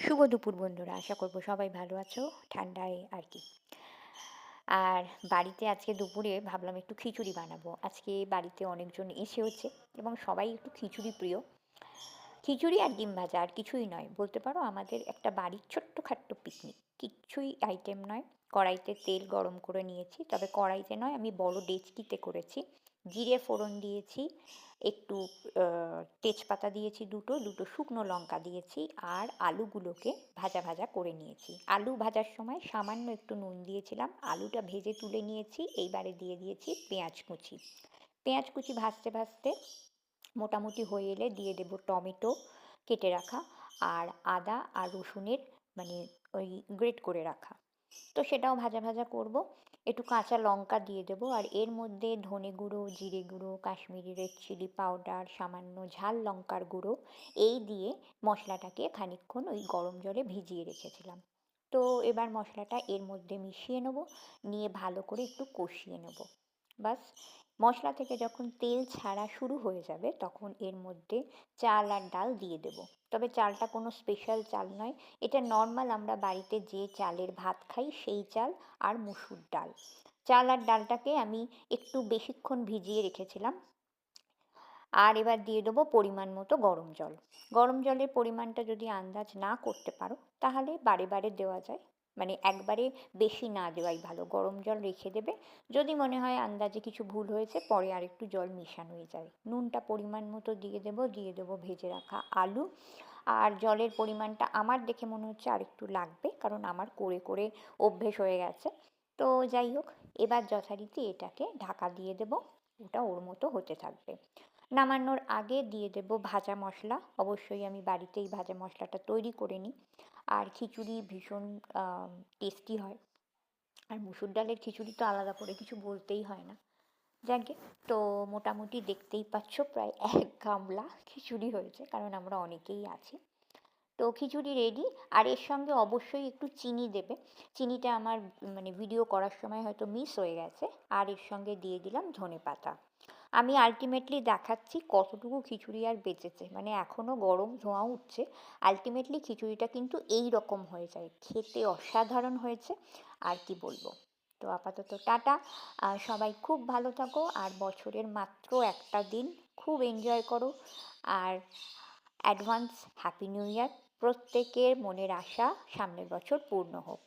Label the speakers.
Speaker 1: শুভ দুপুর বন্ধুরা, আশা করব সবাই ভালো আছো ঠান্ডায় আর কি। আর বাড়িতে আজকে দুপুরে ভাবলাম একটু খিচুড়ি বানাবো। আজকে বাড়িতে অনেকজন এসেওছে এবং সবাই একটু খিচুড়ি প্রিয়। খিচুড়ি আর ডিম ভাজা, আর কিছুই নয়, বলতে পারো আমাদের একটা বাড়ির ছোট্টখাট্ট পিকনিক। কিচ্ছুই আইটেম নয়। কড়াইতে তেল গরম করে নিয়েছি, তবে কড়াইতে নয়, আমি বড় ডেচকিতে করেছি। জিরে ফোড়ন দিয়েছি, একটু তেজপাতা দিয়েছি, দুটো দুটো শুকনো লঙ্কা দিয়েছি, আর আলুগুলোকে ভাজা ভাজা করে নিয়েছি। আলু ভাজার সময় সামান্য একটু নুন দিয়েছিলাম, আলুটা ভেজে তুলে নিয়েছি। এইবারে দিয়ে দিয়েছি পেঁয়াজ কুচি। পেঁয়াজ কুচি ভাজতে ভাজতে মোটামুটি হয়ে এলে দিয়ে দেব টমেটো কেটে রাখা, আর আদা আর রসুনের মানে ওই গ্রেট করে রাখা। তো সেটাও ভাজা ভাজা করব। একটু কাঁচা লঙ্কা দিয়ে দেবো, আর এর মধ্যে ধনে গুঁড়ো, জিরে গুঁড়ো, কাশ্মীরি রেড চিলি পাউডার, সামান্য ঝাল লঙ্কার গুঁড়ো এই দিয়ে মশলাটাকে খানিকক্ষণ ওই গরম জলে ভিজিয়ে রেখেছিলাম। তো এবার মশলাটা এর মধ্যে মিশিয়ে নেব, নিয়ে ভালো করে একটু কষিয়ে নেব। বাস, মশলা থেকে যখন তেল ছাড়া শুরু হয়ে যাবে তখন এর মধ্যে চাল আর ডাল দিয়ে দেব। তবে চালটা কোনো স্পেশাল চাল নয়, এটা নর্মাল আমরা বাড়িতে যে চালের ভাত খাই সেই চাল, আর মুসুর ডাল। চাল আর ডালটাকে আমি একটু বেশিক্ষণ ভিজিয়ে রেখেছিলাম। আর এবার দিয়ে দেবো পরিমাণ মতো গরম জল। গরম জলের পরিমাণটা যদি আন্দাজ না করতে পারো তাহলে বারে বারে দেওয়া যায়, মানে একবারে বেশি না দেওয়াই ভালো। গরম জল রেখে দেবে, যদি মনে হয় আন্দাজে কিছু ভুল হয়েছে পরে আর একটু জল মেশানোই যায়। নুনটা পরিমাণ মতো দিয়ে দেবো ভেজে রাখা আলু। আর জলের পরিমাণটা আমার দেখে মনে হচ্ছে আর একটু লাগবে, কারণ আমার করে করে অভ্যেস হয়ে গেছে। তো যাই হোক, এবার যথারীতি এটাকে ঢাকা দিয়ে দেবো, ওটা ওর মতো হতে থাকবে। নামানোর আগে দিয়ে দেব ভাজা মশলা। অবশ্যই আমি বাড়িতেই ভাজা মশলাটা তৈরি করে নিই। আর খিচুড়ি ভীষণ টেস্টি হয়। আর মুসুর ডালের খিচুড়ি তো আলাদা করে কিছু বলতেই হয় না। যাকে, তো মোটামুটি দেখতেই পাচ্ছ প্রায় 1 গামলা খিচুড়ি হয়েছে, কারণ আমরা অনেকেই আছি। তো খিচুড়ি রেডি। আর এর সঙ্গে অবশ্যই একটু চিনি দেবে। চিনিটা আমার মানে ভিডিও করার সময় হয়তো মিস হয়ে গেছে। আর এর সঙ্গে দিয়ে দিলাম ধনেপাতা। আমি আলটিমেটলি দেখাচ্ছি কতটুকু খিচুড়ি আর বেঁচেছে, মানে এখনও গরম ধোঁয়া উঠছে। আলটিমেটলি খিচুড়িটা কিন্তু এই রকম হয়ে যায়, খেতে অসাধারণ হয়েছে। আর কি বলবো। তো আপাতত টাটা। সবাই খুব ভালো থাকো, আর বছরের মাত্র একটা দিন, খুব এনজয় করো। আর অ্যাডভান্স হ্যাপি নিউ ইয়ার। প্রত্যেকের মনের আশা সামনের বছর পূর্ণ হোক।